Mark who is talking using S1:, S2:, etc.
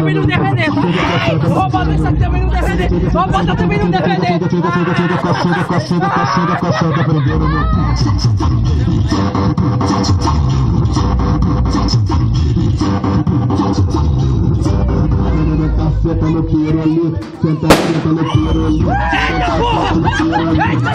S1: também não defender. O roubado essa também não defender. O roubado também não defender.
S2: Caçada, prenderam meu caceta no piero ali, senta no piero ali.
S1: Eita porra! Eita,